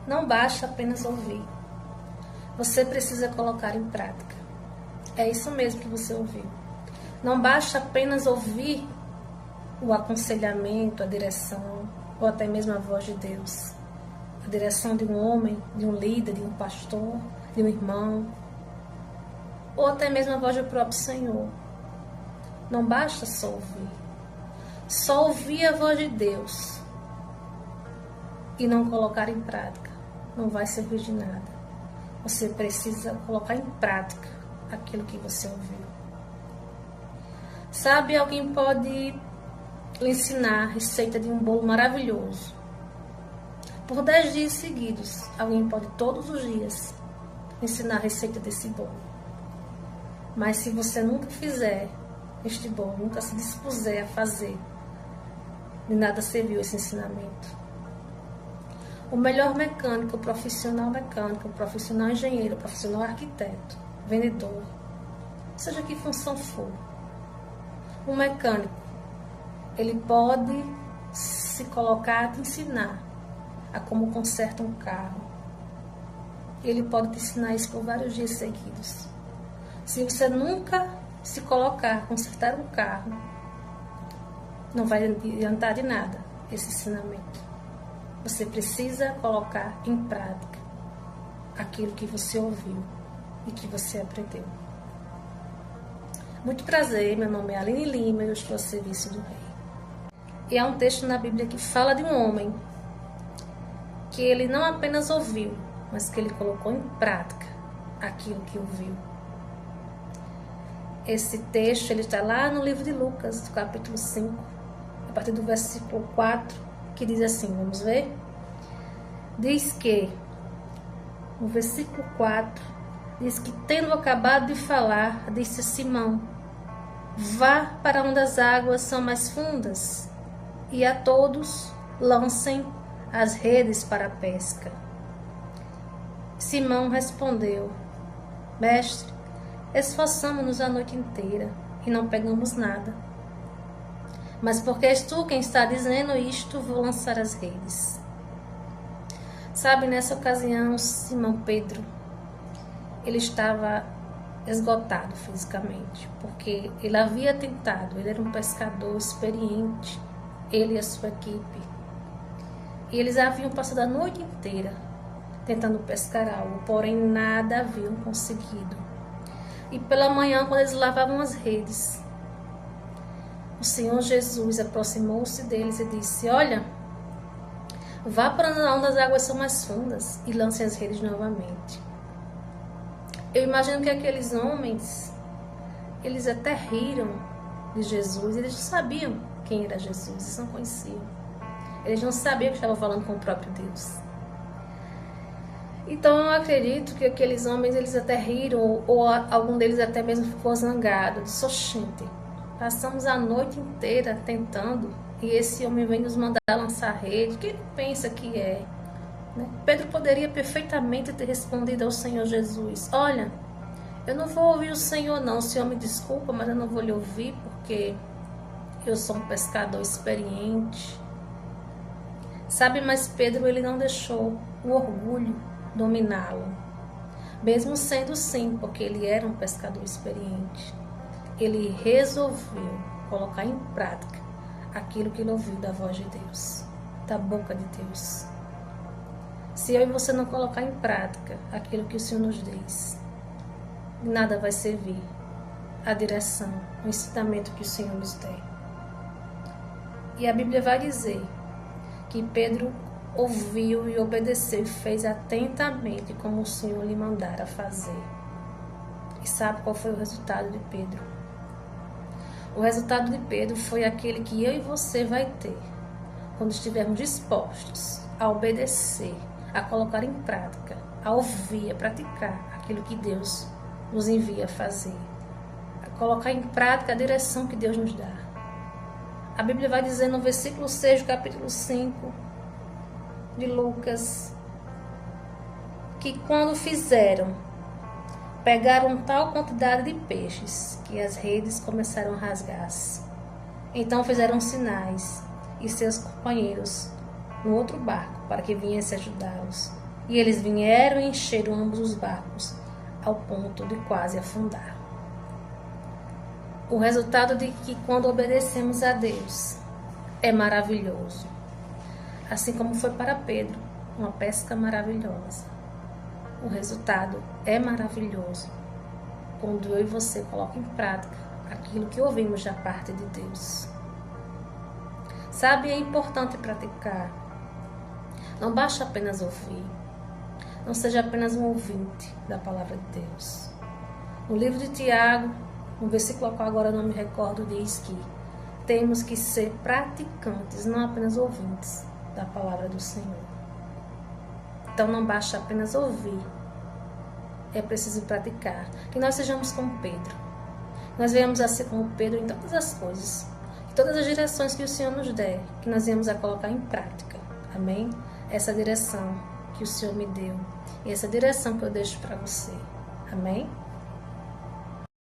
Não basta apenas ouvir. Você precisa colocar em prática. É isso mesmo que você ouviu. Não basta apenas ouvir o aconselhamento, a direção, ou até mesmo a voz de Deus. A direção de um homem, de um líder, de um pastor, de um irmão, ou até mesmo a voz do próprio Senhor. Não basta só ouvir. Só ouvir a voz de Deus e não colocar em prática não vai servir de nada. Você precisa colocar em prática aquilo que você ouviu. Sabe, alguém pode lhe ensinar a receita de um bolo maravilhoso. Por 10 dias seguidos, alguém pode todos os dias ensinar a receita desse bolo. Mas se você nunca fizer este bolo, nunca se dispuser a fazer, de nada serviu esse ensinamento. O melhor mecânico, o profissional engenheiro, o profissional arquiteto, vendedor, seja que função for, o mecânico, ele pode se colocar a te ensinar a como conserta um carro. Ele pode te ensinar isso por vários dias seguidos. Se você nunca se colocar a consertar um carro, não vai adiantar de nada esse ensinamento. Você precisa colocar em prática aquilo que você ouviu e que você aprendeu. Muito prazer, meu nome é Aline Lima e eu estou a serviço do Rei. E há um texto na Bíblia que fala de um homem que ele não apenas ouviu, mas que ele colocou em prática aquilo que ouviu. Esse texto ele está lá no livro de Lucas, do capítulo 5, a partir do versículo 4, que diz assim, vamos ver? Diz que, no versículo 4, diz que tendo acabado de falar, disse a Simão, vá para onde as águas são mais fundas, e a todos lancem as redes para a pesca. Simão respondeu, mestre, esforçamo-nos a noite inteira e não pegamos nada. Mas porque és tu quem está dizendo isto, vou lançar as redes. Sabe, nessa ocasião, Simão Pedro, ele estava esgotado fisicamente, porque ele havia tentado, ele era um pescador experiente, ele e a sua equipe. E eles haviam passado a noite inteira tentando pescar algo, porém nada haviam conseguido. E pela manhã, quando eles lavavam as redes, o Senhor Jesus aproximou-se deles e disse, olha, vá para onde as águas são mais fundas e lancem as redes novamente. Eu imagino que aqueles homens, eles até riram de Jesus, eles não sabiam quem era Jesus, eles não conheciam. Eles não sabiam que estavam falando com o próprio Deus. Então eu acredito que aqueles homens, eles até riram, ou algum deles até mesmo ficou zangado, disse, oxente, passamos a noite inteira tentando e esse homem vem nos mandar lançar rede, o que ele pensa que é? Né? Pedro poderia perfeitamente ter respondido ao Senhor Jesus, olha, eu não vou ouvir o Senhor não, o Senhor me desculpa, mas eu não vou lhe ouvir porque eu sou um pescador experiente. Sabe, mas Pedro ele não deixou o orgulho dominá-lo, mesmo sendo sim, porque ele era um pescador experiente. Ele resolveu colocar em prática aquilo que ele ouviu da voz de Deus, da boca de Deus. Se eu e você não colocar em prática aquilo que o Senhor nos diz, nada vai servir a direção, o ensinamento que o Senhor nos der. E a Bíblia vai dizer que Pedro ouviu e obedeceu e fez atentamente como o Senhor lhe mandara fazer. E sabe qual foi o resultado de Pedro? O resultado de Pedro foi aquele que eu e você vai ter quando estivermos dispostos a obedecer, a colocar em prática, a ouvir, a praticar aquilo que Deus nos envia a fazer, a colocar em prática a direção que Deus nos dá. A Bíblia vai dizer no versículo 6 do capítulo 5 de Lucas, que quando fizeram, pegaram tal quantidade de peixes que as redes começaram a rasgar-se. Então fizeram sinais e seus companheiros no outro barco para que viessem ajudá-los. E eles vieram e encheram ambos os barcos, ao ponto de quase afundar. O resultado de que quando obedecemos a Deus é maravilhoso. Assim como foi para Pedro, uma pesca maravilhosa. O resultado é maravilhoso quando eu e você colocam em prática aquilo que ouvimos da parte de Deus. Sabe, é importante praticar. Não basta apenas ouvir. Não seja apenas um ouvinte da palavra de Deus. No livro de Tiago, no versículo qual agora não me recordo, diz que temos que ser praticantes, não apenas ouvintes da palavra do Senhor. Então não basta apenas ouvir, é preciso praticar. Que nós sejamos como Pedro. Nós venhamos a ser como Pedro em todas as coisas. Em todas as direções que o Senhor nos der, que nós venhamos a colocar em prática. Amém? Essa direção que o Senhor me deu. E essa direção que eu deixo para você. Amém?